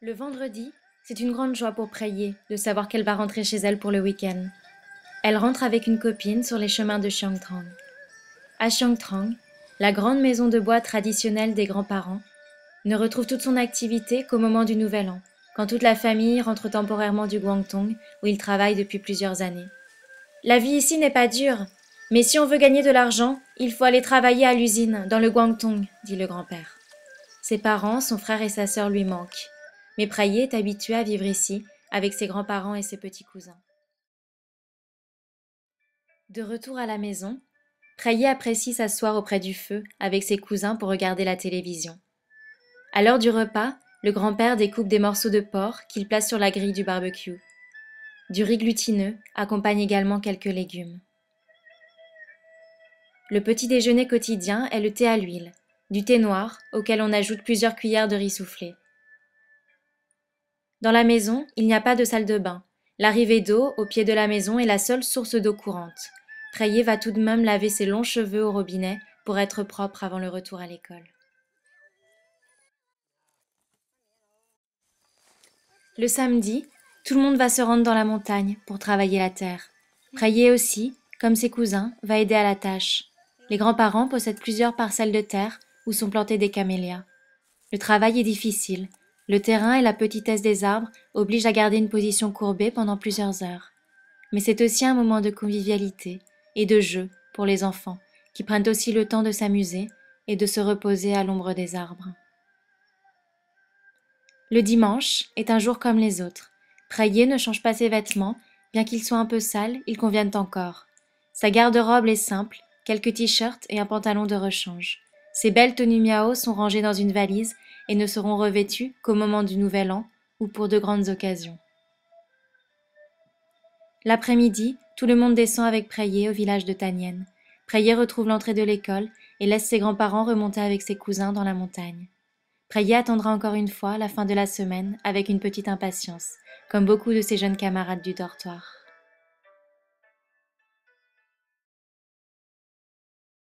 Le vendredi, c'est une grande joie pour Preillet de savoir qu'elle va rentrer chez elle pour le week-end. Elle rentre avec une copine sur les chemins de Xiangtrang. À Xiangtrang, la grande maison de bois traditionnelle des grands-parents ne retrouve toute son activité qu'au moment du Nouvel An, quand toute la famille rentre temporairement du Guangdong où ils travaillent depuis plusieurs années. La vie ici n'est pas dure, mais si on veut gagner de l'argent, il faut aller travailler à l'usine, dans le Guangdong, dit le grand-père. Ses parents, son frère et sa sœur lui manquent. Mais Praillé est habitué à vivre ici, avec ses grands-parents et ses petits cousins. De retour à la maison, Praillé apprécie s'asseoir auprès du feu avec ses cousins pour regarder la télévision. À l'heure du repas, le grand-père découpe des morceaux de porc qu'il place sur la grille du barbecue. Du riz glutineux accompagne également quelques légumes. Le petit déjeuner quotidien est le thé à l'huile, du thé noir auquel on ajoute plusieurs cuillères de riz soufflé. Dans la maison, il n'y a pas de salle de bain. L'arrivée d'eau au pied de la maison est la seule source d'eau courante. Preillet va tout de même laver ses longs cheveux au robinet pour être propre avant le retour à l'école. Le samedi, tout le monde va se rendre dans la montagne pour travailler la terre. Preillet aussi, comme ses cousins, va aider à la tâche. Les grands-parents possèdent plusieurs parcelles de terre où sont plantés des camélias. Le travail est difficile. Le terrain et la petitesse des arbres obligent à garder une position courbée pendant plusieurs heures. Mais c'est aussi un moment de convivialité et de jeu pour les enfants, qui prennent aussi le temps de s'amuser et de se reposer à l'ombre des arbres. Le dimanche est un jour comme les autres. Preillet ne change pas ses vêtements, bien qu'ils soient un peu sales, ils conviennent encore. Sa garde-robe est simple, quelques t-shirts et un pantalon de rechange. Ses belles tenues miao sont rangées dans une valise et ne seront revêtues qu'au moment du Nouvel An ou pour de grandes occasions. L'après-midi, tout le monde descend avec Preillet au village de Tanienne. Preillet retrouve l'entrée de l'école et laisse ses grands-parents remonter avec ses cousins dans la montagne. Preillet attendra encore une fois la fin de la semaine avec une petite impatience, comme beaucoup de ses jeunes camarades du dortoir.